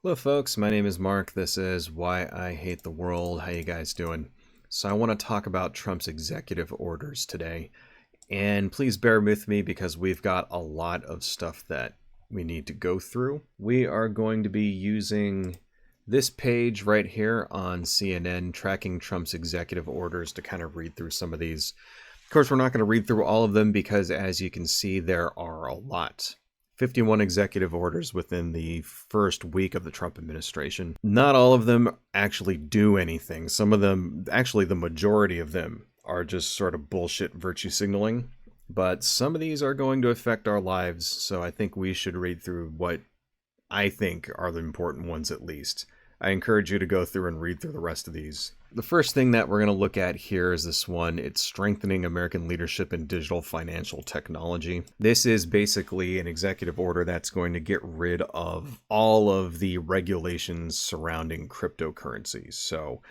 Hello folks, my name is Mark. This is Why I Hate the World. How you guys doing? So I want to talk about Trump's executive orders today. And please bear with me because we've got a lot of stuff that we need to go through. We are going to be using this page right here on CNN, tracking Trump's executive orders, to kind of read through some of these. Of course, we're not going to read through all of them because, as you can see, there are a lot. 51 executive orders within the first week of the Trump administration. Not all of them actually do anything. Some of them, actually the majority of them, are just sort of bullshit virtue signaling. But some of these are going to affect our lives, so I think we should read through what I think are the important ones at least. I encourage you to go through and read through the rest of these. The first thing that we're going to look at here is this one. It's strengthening American leadership in digital financial technology. This is basically an executive order that's going to get rid of all of the regulations surrounding cryptocurrencies. So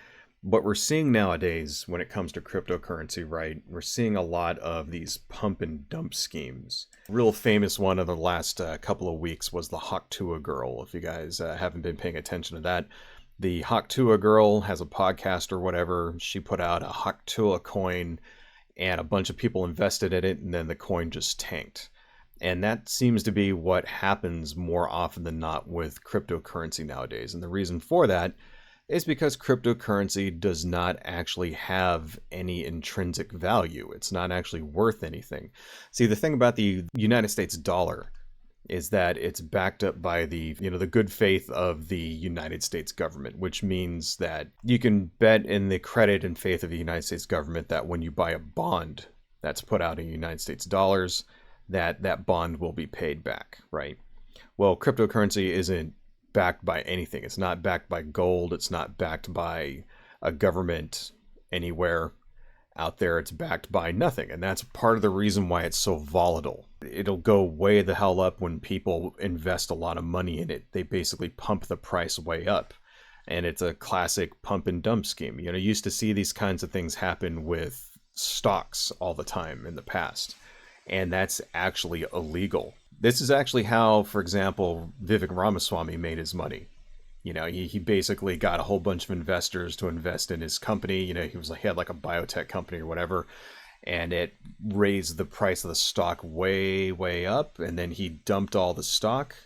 what we're seeing nowadays when it comes to cryptocurrency, right, we're seeing a lot of these pump and dump schemes. A real famous one of the last couple of weeks was the Haktua girl. If you guys haven't been paying attention to that, the Haktua girl has a podcast or whatever. She put out a Haktua coin and a bunch of people invested in it, and then the coin just tanked. And that seems to be what happens more often than not with cryptocurrency nowadays. And the reason for that is because cryptocurrency does not actually have any intrinsic value. It's not actually worth anything. See, the thing about the United States dollar is that it's backed up by the good faith of the United States government, which means that you can bet in the credit and faith of the United States government that when you buy a bond that's put out in United States dollars, that bond will be paid back, right? Well, cryptocurrency isn't backed by anything. It's not backed by gold. It's not backed by a government anywhere out there. It's backed by nothing. And that's part of the reason why it's so volatile. It'll go way the hell up when people invest a lot of money in it. They basically pump the price way up. And it's a classic pump and dump scheme. You used to see these kinds of things happen with stocks all the time in the past. And that's actually illegal. This is actually how, for example, Vivek Ramaswamy made his money. He basically got a whole bunch of investors to invest in his company. He had like a biotech company or whatever, and it raised the price of the stock way, way up. And then he dumped all the stock,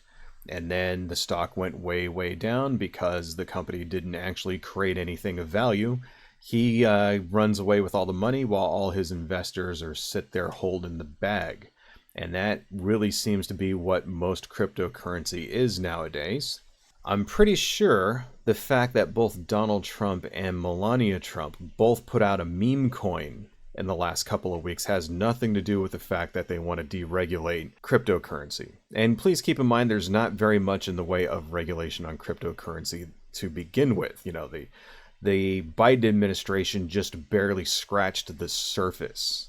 and then the stock went way, way down because the company didn't actually create anything of value. He runs away with all the money while all his investors are sit there holding the bag. And that really seems to be what most cryptocurrency is nowadays. I'm pretty sure the fact that both Donald Trump and Melania Trump both put out a meme coin in the last couple of weeks has nothing to do with the fact that they want to deregulate cryptocurrency. And please keep in mind there's not very much in the way of regulation on cryptocurrency to begin with. The Biden administration just barely scratched the surface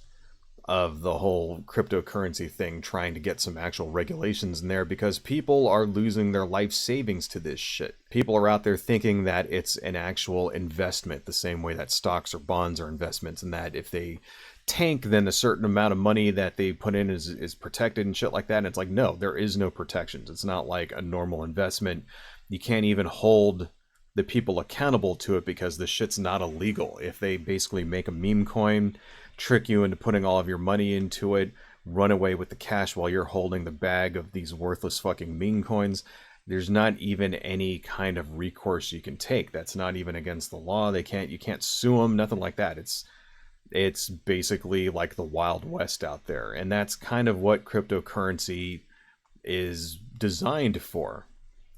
of the whole cryptocurrency thing, trying to get some actual regulations in there because people are losing their life savings to this shit. People are out there thinking that it's an actual investment, the same way that stocks or bonds are investments, and that if they tank, then a certain amount of money that they put in is protected and shit like that. And it's like, no, there is no protections. It's not like a normal investment. You can't even hold the people accountable to it because the shit's not illegal. If they basically make a meme coin, trick you into putting all of your money into it, run away with the cash while you're holding the bag of these worthless fucking meme coins, there's not even any kind of recourse you can take. That's not even against the law. You can't sue them, nothing like that. It's basically like the Wild West out there. And that's kind of what cryptocurrency is designed for.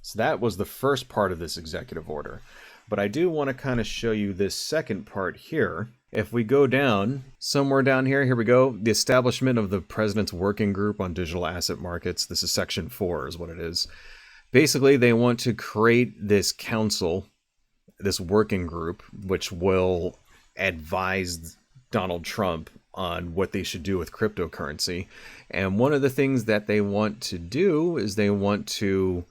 So that was the first part of this executive order. But I do want to kind of show you this second part here. If we go down, somewhere down here, here we go. The establishment of the President's Working Group on Digital Asset Markets. This is Section 4 is what it is. Basically, they want to create this council, this working group, which will advise Donald Trump on what they should do with cryptocurrency. And one of the things that they want to do is they want to,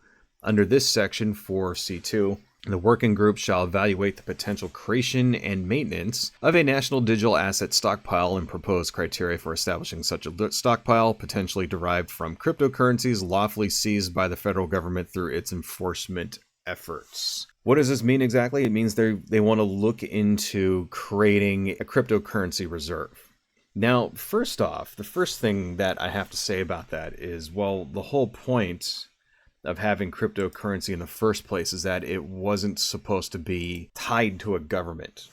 under this section 4C2, the working group shall evaluate the potential creation and maintenance of a national digital asset stockpile and propose criteria for establishing such a stockpile, potentially derived from cryptocurrencies lawfully seized by the federal government through its enforcement efforts. What does this mean exactly? It means they want to look into creating a cryptocurrency reserve. Now, first off, the first thing that I have to say about that is, well, the whole point of having cryptocurrency in the first place is that it wasn't supposed to be tied to a government.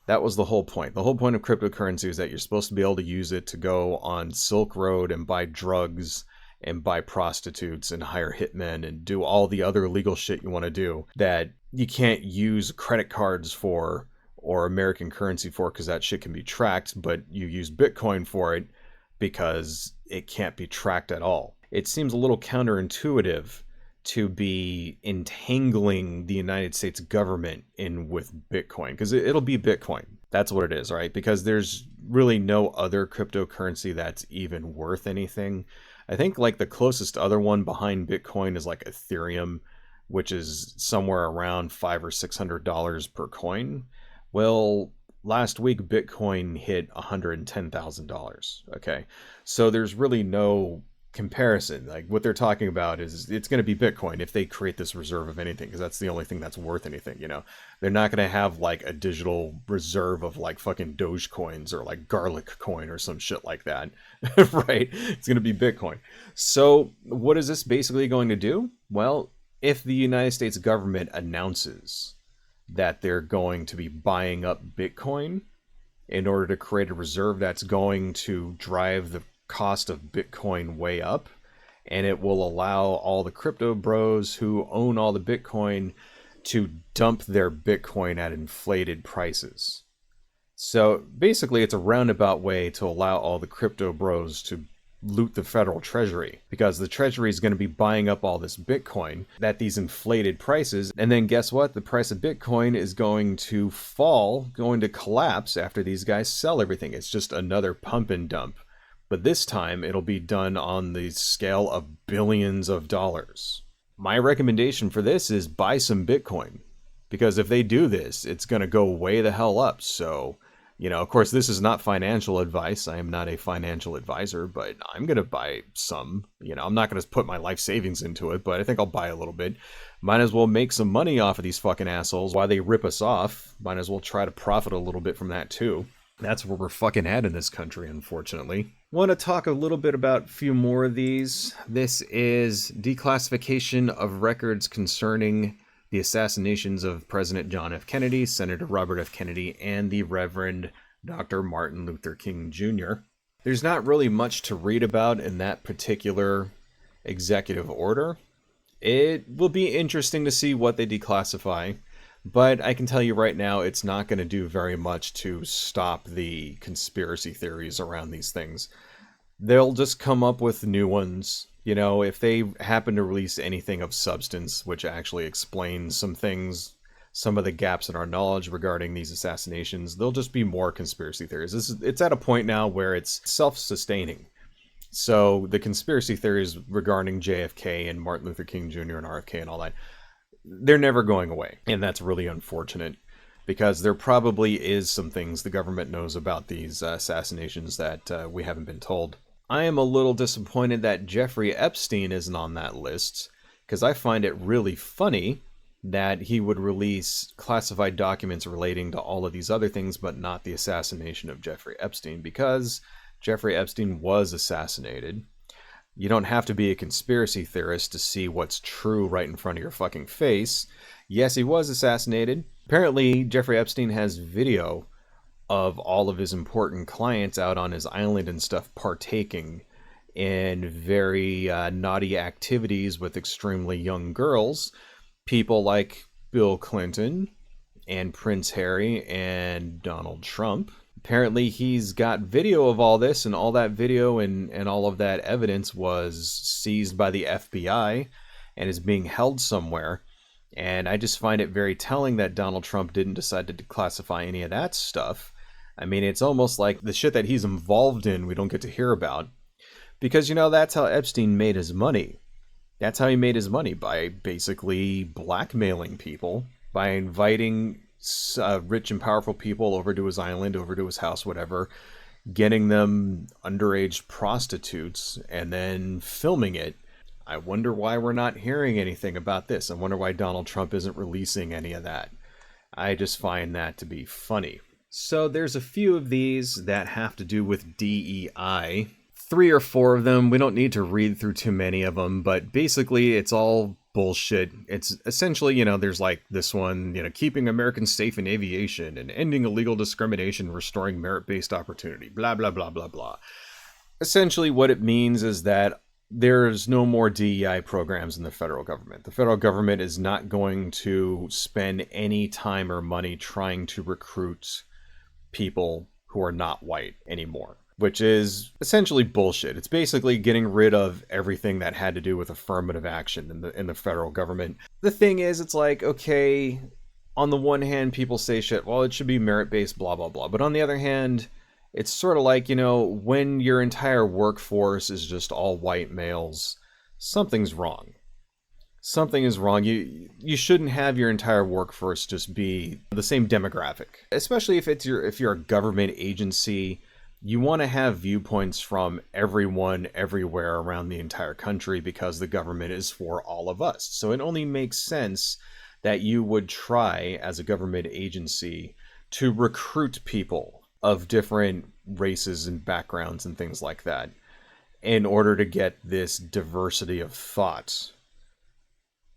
That was the whole point. The whole point of cryptocurrency is that you're supposed to be able to use it to go on Silk Road and buy drugs and buy prostitutes and hire hitmen and do all the other illegal shit you want to do that you can't use credit cards for or American currency for because that shit can be tracked, but you use Bitcoin for it because it can't be tracked at all. It seems a little counterintuitive to be entangling the United States government in with Bitcoin, because it'll be Bitcoin. That's what it is, right? Because there's really no other cryptocurrency that's even worth anything. I think like the closest other one behind Bitcoin is like Ethereum, which is somewhere around $500 or $600 per coin. Well, last week Bitcoin hit $110,000. Okay, so there's really no comparison. Like what they're talking about is it's going to be Bitcoin if they create this reserve of anything, because that's the only thing that's worth anything. You know, they're not going to have like a digital reserve of like fucking Doge coins or like garlic coin or some shit like that. Right? It's going to be Bitcoin. So what is this basically going to do? Well, if the United States government announces that they're going to be buying up Bitcoin in order to create a reserve that's going to drive the cost of Bitcoin way up, and it will allow all the crypto bros who own all the Bitcoin to dump their Bitcoin at inflated prices. So basically it's a roundabout way to allow all the crypto bros to loot the federal treasury, because the treasury is going to be buying up all this Bitcoin at these inflated prices. And then guess what? The price of Bitcoin is going to fall, going to collapse after these guys sell everything. It's just another pump and dump. But this time it'll be done on the scale of billions of dollars. My recommendation for this is buy some Bitcoin, because if they do this, it's going to go way the hell up. So, you know, of course, this is not financial advice. I am not a financial advisor, but I'm going to buy some. You know, I'm not going to put my life savings into it, but I think I'll buy a little bit. Might as well make some money off of these fucking assholes while they rip us off. Might as well try to profit a little bit from that too. That's where we're fucking at in this country, unfortunately. Want to talk a little bit about a few more of these. This is declassification of records concerning the assassinations of President John F. Kennedy, Senator Robert F. Kennedy, and the Reverend Dr. Martin Luther King Jr. There's not really much to read about in that particular executive order. It will be interesting to see what they declassify, but I can tell you right now, it's not going to do very much to stop the conspiracy theories around these things. They'll just come up with new ones. You know, if they happen to release anything of substance, which actually explains some things, some of the gaps in our knowledge regarding these assassinations, there'll just be more conspiracy theories. It's at a point now where it's self-sustaining. So the conspiracy theories regarding JFK and Martin Luther King Jr. and RFK and all that, they're never going away. And that's really unfortunate, because there probably is some things the government knows about these assassinations that we haven't been told. I am a little disappointed that Jeffrey Epstein isn't on that list, because I find it really funny that he would release classified documents relating to all of these other things, but not the assassination of Jeffrey Epstein, because Jeffrey Epstein was assassinated. You don't have to be a conspiracy theorist to see what's true right in front of your fucking face. Yes, he was assassinated. Apparently, Jeffrey Epstein has video of all of his important clients out on his island and stuff partaking in very naughty activities with extremely young girls. People like Bill Clinton and Prince Harry and Donald Trump. Apparently he's got video of all this, and all that video and all of that evidence was seized by the FBI and is being held somewhere. And I just find it very telling that Donald Trump didn't decide to declassify any of that stuff. I mean, it's almost like the shit that he's involved in we don't get to hear about. Because, you know, that's how Epstein made his money. That's how he made his money, by basically blackmailing people, by inviting rich and powerful people over to his island, over to his house, whatever, getting them underage prostitutes, and then filming it, I wonder why we're not hearing anything about this. I wonder why Donald Trump isn't releasing any of that. I just find that to be funny. So there's a few of these that have to do with DEI. 3 or 4 of them. We don't need to read through too many of them, but basically it's all bullshit. It's essentially, there's like this one, keeping Americans safe in aviation and ending illegal discrimination, restoring merit-based opportunity, blah, blah, blah, blah, blah. Essentially what it means is that there's no more DEI programs in the federal government. The federal government is not going to spend any time or money trying to recruit people who are not white anymore, which is essentially bullshit. It's basically getting rid of everything that had to do with affirmative action in the federal government. The thing is, it's like, okay, on the one hand, people say shit, well, it should be merit-based, blah, blah, blah. But on the other hand, it's sort of like, when your entire workforce is just all white males, something's wrong. Something is wrong. You shouldn't have your entire workforce just be the same demographic. Especially if you're a government agency, you want to have viewpoints from everyone everywhere around the entire country because the government is for all of us. So it only makes sense that you would try as a government agency to recruit people of different races and backgrounds and things like that in order to get this diversity of thought.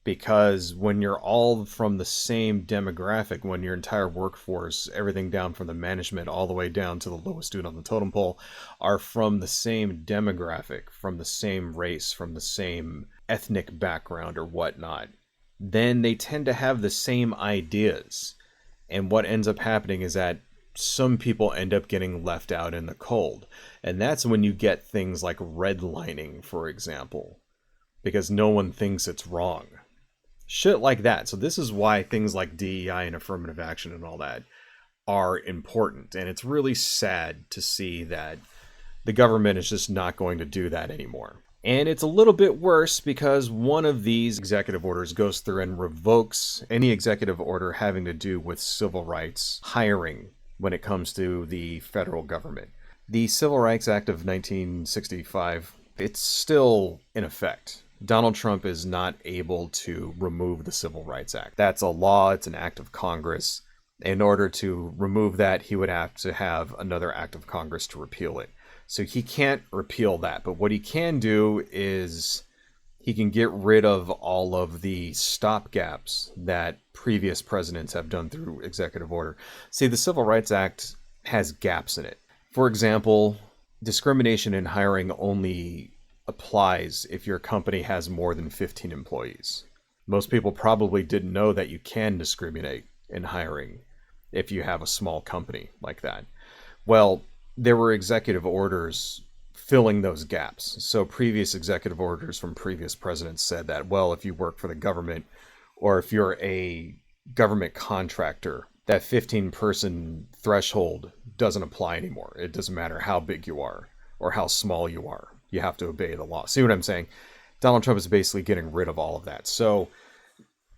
Because when you're all from the same demographic, when your entire workforce, everything down from the management all the way down to the lowest dude on the totem pole, are from the same demographic, from the same race, from the same ethnic background or whatnot, then they tend to have the same ideas. And what ends up happening is that some people end up getting left out in the cold. And that's when you get things like redlining, for example, because no one thinks it's wrong. Shit like that. So this is why things like DEI and affirmative action and all that are important. And it's really sad to see that the government is just not going to do that anymore. And it's a little bit worse because one of these executive orders goes through and revokes any executive order having to do with civil rights hiring when it comes to the federal government. The Civil Rights Act of 1965, it's still in effect. Donald Trump is not able to remove the Civil Rights Act. That's a law, it's an act of Congress. In order to remove that, he would have to have another act of Congress to repeal it. So he can't repeal that, but what he can do is he can get rid of all of the stopgaps that previous presidents have done through executive order. See, the Civil Rights Act has gaps in it. For example, discrimination in hiring only applies if your company has more than 15 employees. Most people probably didn't know that you can discriminate in hiring if you have a small company like that. Well, there were executive orders filling those gaps. So previous executive orders from previous presidents said that, well, if you work for the government or if you're a government contractor, that 15-person threshold doesn't apply anymore. It doesn't matter how big you are or how small you are. You have to obey the law. See what I'm saying? Donald Trump is basically getting rid of all of that. So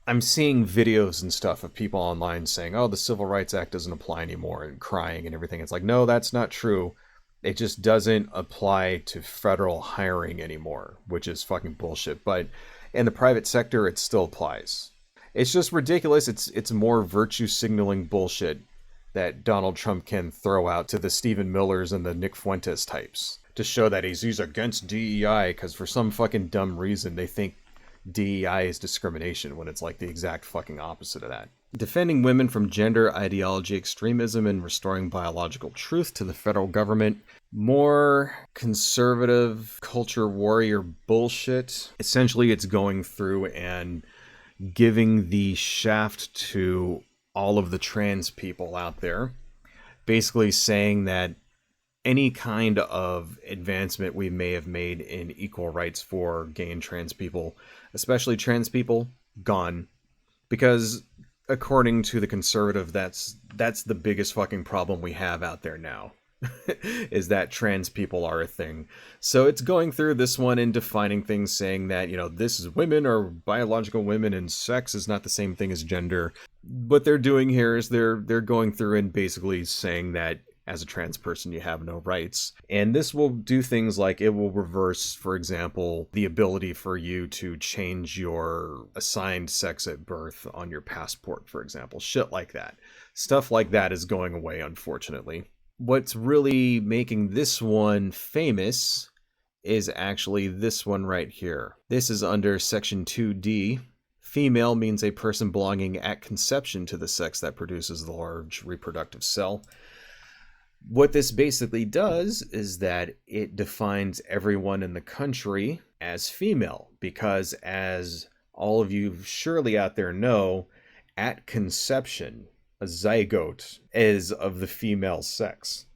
I'm seeing videos and stuff of people online saying, oh, the Civil Rights Act doesn't apply anymore and crying and everything. It's like, no, that's not true. It just doesn't apply to federal hiring anymore, which is fucking bullshit. But in the private sector, it still applies. It's just ridiculous. It's more virtue signaling bullshit that Donald Trump can throw out to the Stephen Millers and the Nick Fuentes types to show that he's against DEI because for some fucking dumb reason they think DEI is discrimination when it's like the exact fucking opposite of that. Defending women from gender ideology extremism and restoring biological truth to the federal government. More conservative culture warrior bullshit. Essentially, it's going through and giving the shaft to all of the trans people out there. Basically saying that any kind of advancement we may have made in equal rights for gay and trans people, especially trans people, gone. Because according to the conservative, that's the biggest fucking problem we have out there now, is that trans people are a thing. So it's going through this one and defining things, saying that, this is women or biological women and sex is not the same thing as gender. What they're doing here is they're going through and basically saying that as a trans person, you have no rights. And this will do things like it will reverse, for example, the ability for you to change your assigned sex at birth on your passport, for example. Shit like that. Stuff like that is going away, unfortunately. What's really making this one famous is actually this one right here. This is under Section 2D. Female means a person belonging at conception to the sex that produces the large reproductive cell. What this basically does is that it defines everyone in the country as female, because as all of you surely out there know, at conception, a zygote is of the female sex.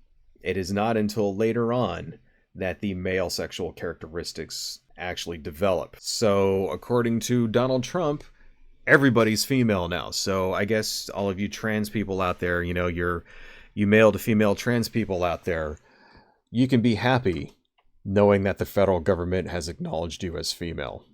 It is not until later on that the male sexual characteristics actually develop. So according to Donald Trump, everybody's female now. So I guess all of you trans people out there, you know, you male to female trans people out there, you can be happy knowing that the federal government has acknowledged you as female.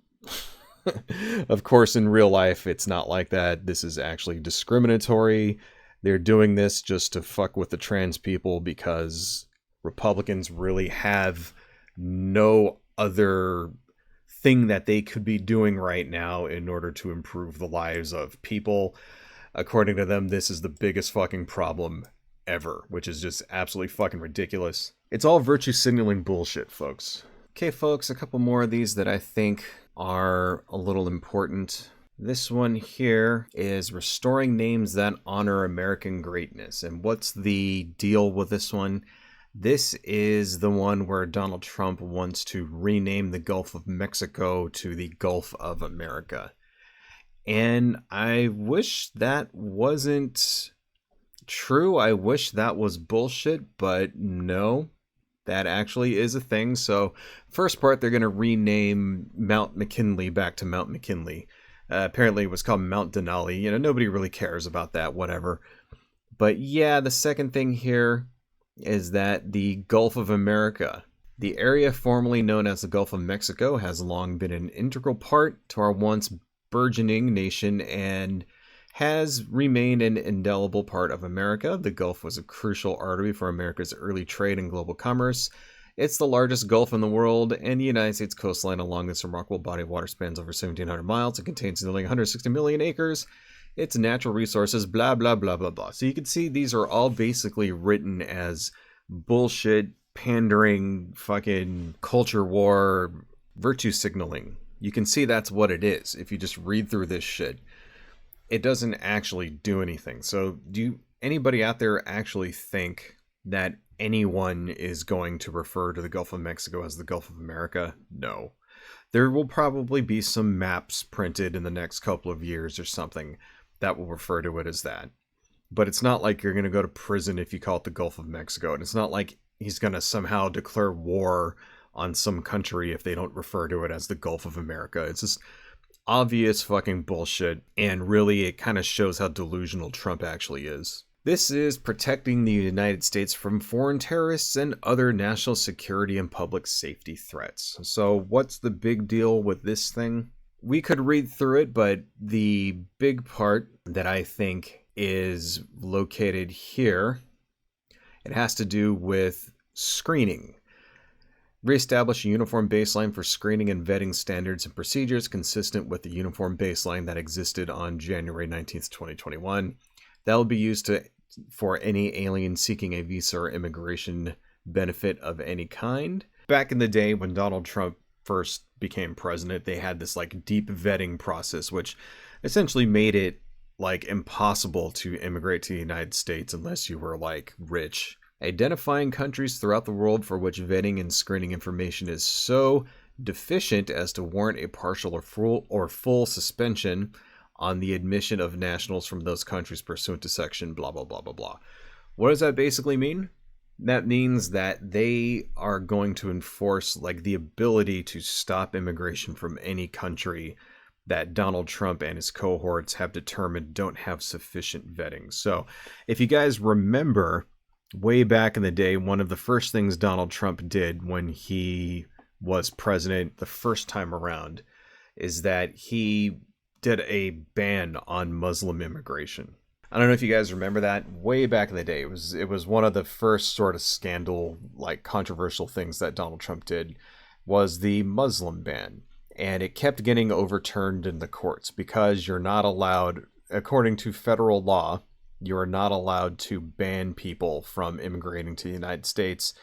Of course, in real life, it's not like that. This is actually discriminatory. They're doing this just to fuck with the trans people because Republicans really have no other thing that they could be doing right now in order to improve the lives of people. According to them, this is the biggest fucking problem ever, which is just absolutely fucking ridiculous. It's all virtue signaling bullshit, folks. Okay, folks, a couple more of these that I think are a little important. This one here is restoring names that honor American greatness. And what's the deal with this one? This is the one where Donald Trump wants to rename the Gulf of Mexico to the Gulf of America. And I wish that wasn't true. I wish that was bullshit, but no, that actually is a thing. So first part, they're going to rename Mount McKinley back to Mount McKinley. Apparently it was called Mount Denali. You know, nobody really cares about that, whatever. But yeah, the second thing here is that the Gulf of America, the area formerly known as the Gulf of Mexico, has long been an integral part to our once burgeoning nation and has remained an indelible part of America. The Gulf was a crucial artery for America's early trade and global commerce. It's the largest Gulf in the world, and the United States coastline along this remarkable body of water spans over 1,700 miles. It contains nearly 160 million acres. Its natural resources, blah, blah, blah, blah, blah. So you can see these are all basically written as bullshit, pandering, fucking culture war, virtue signaling. You can see that's what it is if you just read through this shit. It doesn't actually do anything. So do anybody out there actually think that anyone is going to refer to the Gulf of Mexico as the Gulf of America? No. There will probably be some maps printed in the next couple of years or something that will refer to it as that. But it's not like you're going to go to prison if you call it the Gulf of Mexico. And it's not like he's going to somehow declare war on some country if they don't refer to it as the Gulf of America. It's just obvious fucking bullshit. And really, it kind of shows how delusional Trump actually is. This is protecting the United States from foreign terrorists and other national security and public safety threats. So what's the big deal with this thing? We could read through it, but the big part that I think is located here, it has to do with screening. Reestablish a uniform baseline for screening and vetting standards and procedures consistent with the uniform baseline that existed on January 19th, 2021. That will be used for any alien seeking a visa or immigration benefit of any kind. Back in the day when Donald Trump first became president, they had this like deep vetting process, which essentially made it like impossible to immigrate to the United States unless you were like rich. Identifying countries throughout the world for which vetting and screening information is so deficient as to warrant a partial or full suspension on the admission of nationals from those countries pursuant to section blah, blah, blah, blah, blah. What does that basically mean? That means that they are going to enforce like the ability to stop immigration from any country that Donald Trump and his cohorts have determined don't have sufficient vetting. So if you guys remember, way back in the day, one of the first things Donald Trump did when he was president the first time around is that he did a ban on Muslim immigration. I don't know if you guys remember that way back in the day. It was one of the first sort of scandal, like controversial things that Donald Trump did was the Muslim ban. And it kept getting overturned in the courts because you're not allowed, according to federal law, you are not allowed to ban people from immigrating to the United States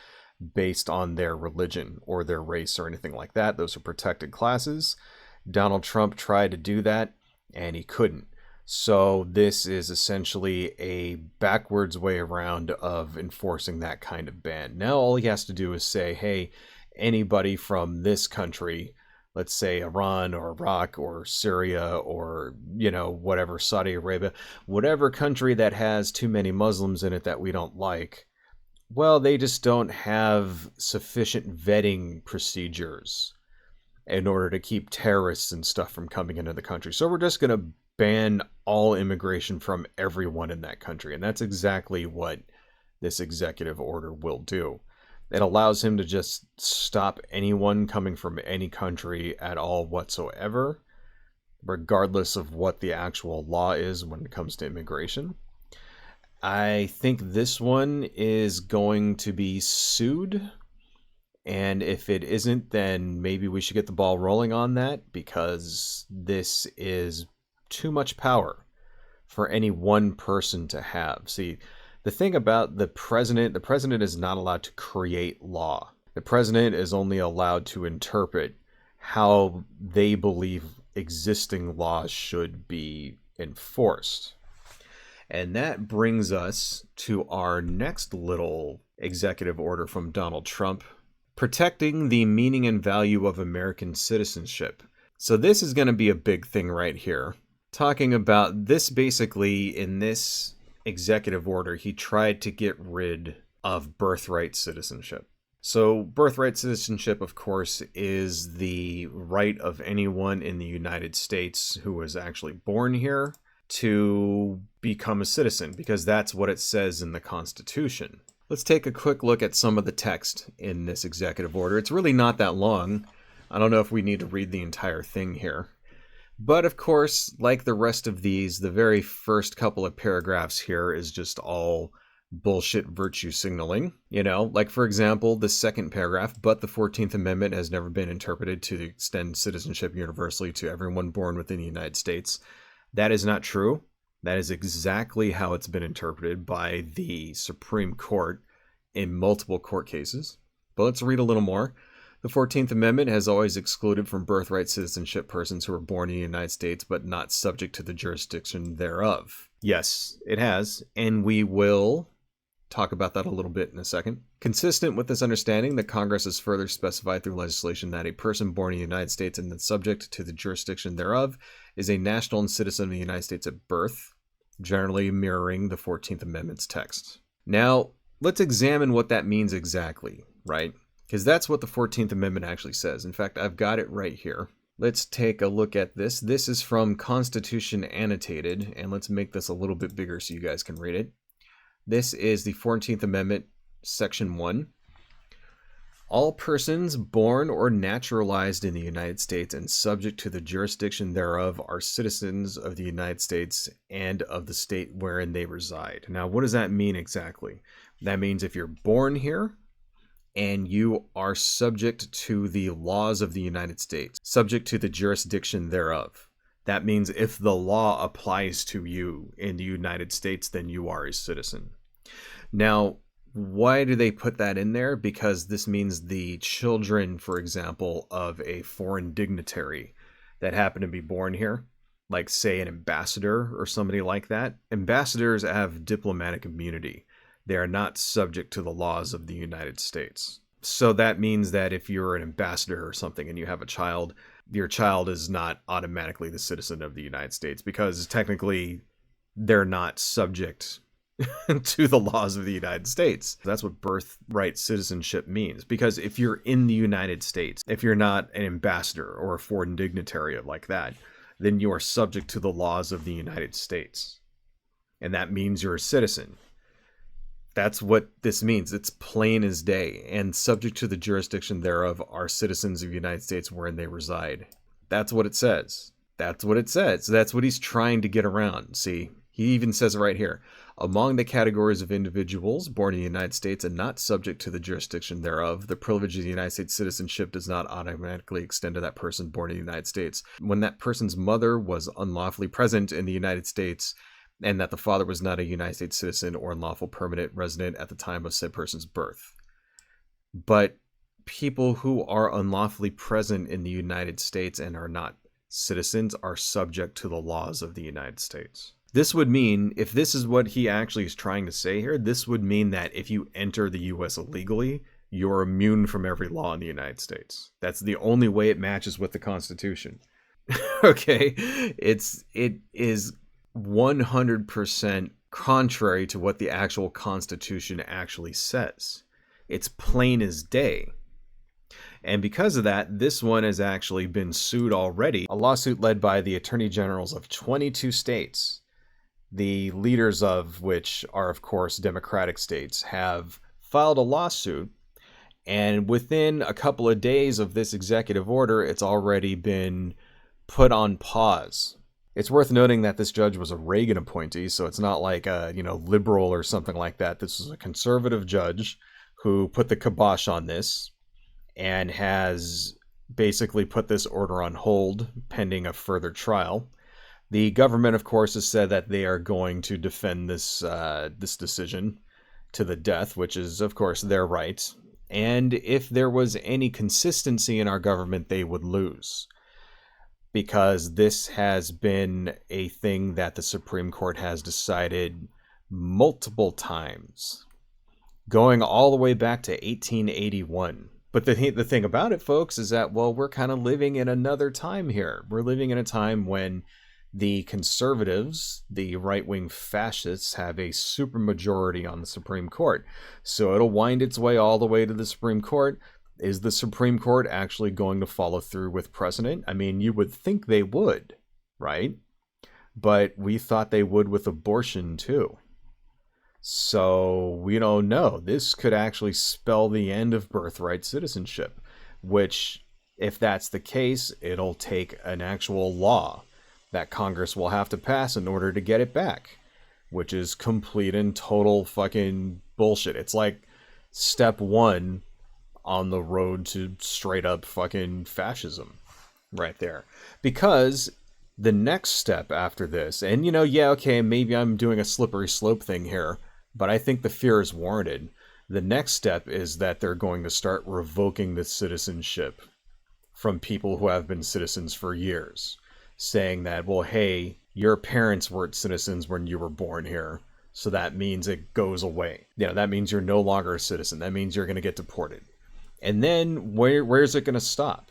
based on their religion or their race or anything like that. Those are protected classes. Donald Trump tried to do that and he couldn't. So this is essentially a backwards way around of enforcing that kind of ban. Now all he has to do is say, hey, anybody from this country, let's say Iran or Iraq or Syria or, whatever, Saudi Arabia, whatever country that has too many Muslims in it that we don't like, well, they just don't have sufficient vetting procedures in order to keep terrorists and stuff from coming into the country. So we're just going to ban all immigration from everyone in that country. And that's exactly what this executive order will do. It allows him to just stop anyone coming from any country at all whatsoever, regardless of what the actual law is when it comes to immigration. I think this one is going to be sued. And if it isn't, then maybe we should get the ball rolling on that, because this is too much power for any one person to have. See, the thing about the president is not allowed to create law. The president is only allowed to interpret how they believe existing laws should be enforced. And that brings us to our next little executive order from Donald Trump, protecting the meaning and value of American citizenship. So this is going to be a big thing right here. Talking about this, basically, in this executive order, he tried to get rid of birthright citizenship. So birthright citizenship, of course, is the right of anyone in the United States who was actually born here to become a citizen, because that's what it says in the Constitution. Let's take a quick look at some of the text in this executive order. It's really not that long. I don't know if we need to read the entire thing here. But of course, like the rest of these, the very first couple of paragraphs here is just all bullshit virtue signaling. Like, for example, the second paragraph, but the 14th Amendment has never been interpreted to extend citizenship universally to everyone born within the United States. That is not true. That is exactly how it's been interpreted by the Supreme Court in multiple court cases. But let's read a little more. The 14th Amendment has always excluded from birthright citizenship persons who are born in the United States but not subject to the jurisdiction thereof. Yes, it has, and we will talk about that a little bit in a second. Consistent with this understanding, the Congress has further specified through legislation that a person born in the United States and then subject to the jurisdiction thereof is a national and citizen of the United States at birth, generally mirroring the 14th Amendment's text. Now, let's examine what that means exactly, right? Because that's what the 14th Amendment actually says. In fact, I've got it right here. Let's take a look at this. This is from Constitution Annotated, and let's make this a little bit bigger so you guys can read it. This is the 14th Amendment, Section 1. All persons born or naturalized in the United States and subject to the jurisdiction thereof are citizens of the United States and of the state wherein they reside. Now, what does that mean exactly? That means if you're born here and you are subject to the laws of the United States, subject to the jurisdiction thereof. That means if the law applies to you in the United States, then you are a citizen. Now, why do they put that in there? Because this means the children, for example, of a foreign dignitary that happen to be born here, like say an ambassador or somebody like that. Ambassadors have diplomatic immunity. They are not subject to the laws of the United States. So that means that if you're an ambassador or something and you have a child, your child is not automatically the citizen of the United States, because technically they're not subject to the laws of the United States. That's what birthright citizenship means. Because if you're in the United States, if you're not an ambassador or a foreign dignitary like that, then you are subject to the laws of the United States. And that means you're a citizen. That's what this means. It's plain as day. And subject to the jurisdiction thereof are citizens of the United States wherein they reside. That's what it says. That's what it says. That's what he's trying to get around. See, He even says it right here. Among the categories of individuals born in the United States and not subject to the jurisdiction thereof, the privilege of the United States citizenship does not automatically extend to that person born in the United States. When that person's mother was unlawfully present in the United States and that the father was not a United States citizen or unlawful permanent resident at the time of said person's birth. But people who are unlawfully present in the United States and are not citizens are subject to the laws of the United States. This would mean, if this is what he actually is trying to say here, this would mean that if you enter the U.S. illegally, you're immune from every law in the United States. That's the only way it matches with the Constitution. Okay? It is 100% contrary to what the actual Constitution actually says. It's plain as day. And because of that, this one has actually been sued already. A lawsuit led by the attorney generals of 22 states, the leaders of which are, of course, Democratic states, have filed a lawsuit. And within a couple of days of this executive order, it's already been put on pause. It's worth noting that this judge was a Reagan appointee, so it's not like a, liberal or something like that. This is a conservative judge who put the kibosh on this and has basically put this order on hold pending a further trial. The government, of course, has said that they are going to defend this decision to the death, which is, of course, their right. And if there was any consistency in our government, they would lose. Because this has been a thing that the Supreme Court has decided multiple times, going all the way back to 1881. But the thing about it, folks, is that, well, we're kind of living in another time here. We're living in a time when the conservatives, the right-wing fascists, have a supermajority on the Supreme Court. So it'll wind its way all the way to the Supreme Court. Is the Supreme Court actually going to follow through with precedent? I mean, you would think they would, right? But we thought they would with abortion, too. So we don't know. This could actually spell the end of birthright citizenship, which, if that's the case, it'll take an actual law that Congress will have to pass in order to get it back, which is complete and total fucking bullshit. It's like step one on the road to straight up fucking fascism right there. Because the next step after this, and okay, maybe I'm doing a slippery slope thing here, but I think the fear is warranted. The next step is that they're going to start revoking the citizenship from people who have been citizens for years, saying that, well, hey, your parents weren't citizens when you were born here, so that means it goes away. That means you're no longer a citizen. That means you're going to get deported. And then where's it going to stop?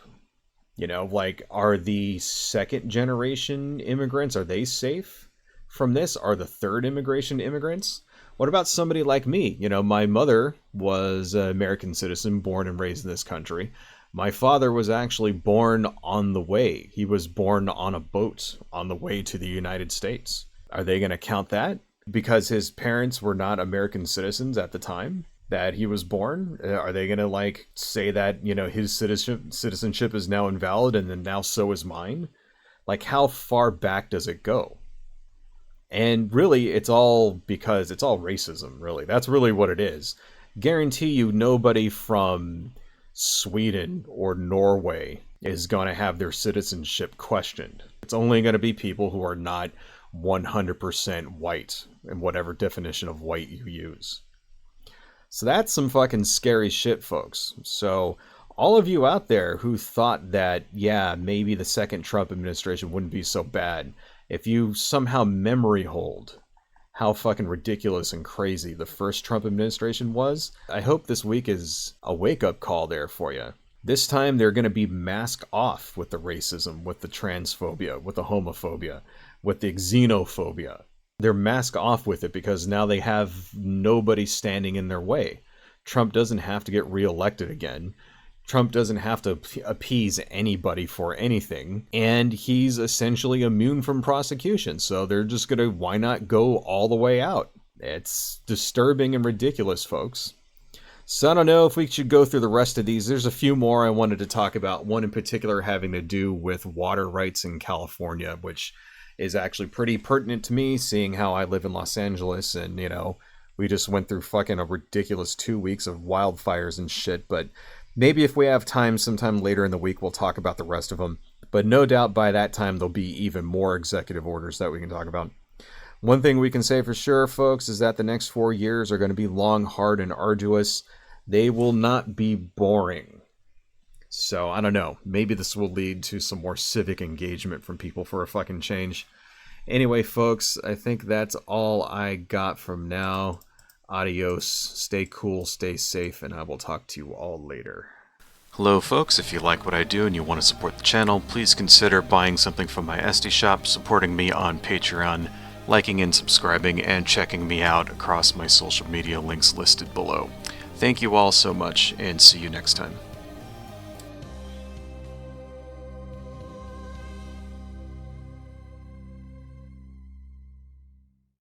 Are the second generation immigrants, are they safe from this? Are the third immigration immigrants? What about somebody like me? My mother was an American citizen, born and raised in this country. My father was actually born on the way. He was born on a boat on the way to the United States. Are they going to count that? Because his parents were not American citizens at the time that he was born? Are they going to say that, his citizenship is now invalid and then now so is mine? How far back does it go? And really, it's all because it's all racism, really. That's really what it is. Guarantee you nobody from Sweden or Norway is going to have their citizenship questioned. It's only going to be people who are not 100% white, in whatever definition of white you use. So that's some fucking scary shit, folks. So all of you out there who thought that, yeah, maybe the second Trump administration wouldn't be so bad, if you somehow memory hold how fucking ridiculous and crazy the first Trump administration was, I hope this week is a wake-up call there for you. This time they're going to be mask off with the racism, with the transphobia, with the homophobia, with the xenophobia. They're mask off with it because now they have nobody standing in their way. Trump doesn't have to get reelected again. Trump doesn't have to appease anybody for anything, and he's essentially immune from prosecution, so they're just gonna, why not go all the way out? It's disturbing and ridiculous, folks. So I don't know if we should go through the rest of these. There's a few more I wanted to talk about, one in particular having to do with water rights in California, which is actually pretty pertinent to me, seeing how I live in Los Angeles, and, you know, we just went through fucking a ridiculous 2 weeks of wildfires and shit, but maybe if we have time sometime later in the week, we'll talk about the rest of them. But no doubt by that time, there'll be even more executive orders that we can talk about. One thing we can say for sure, folks, is that the next 4 years are going to be long, hard, and arduous. They will not be boring. So, I don't know. Maybe this will lead to some more civic engagement from people for a fucking change. Anyway, folks, I think that's all I got from now. Adios. Stay cool, stay safe, and I will talk to you all later. Hello, folks. If you like what I do and you want to support the channel, please consider buying something from my Etsy shop, supporting me on Patreon, liking and subscribing, and checking me out across my social media links listed below. Thank you all so much, and see you next time.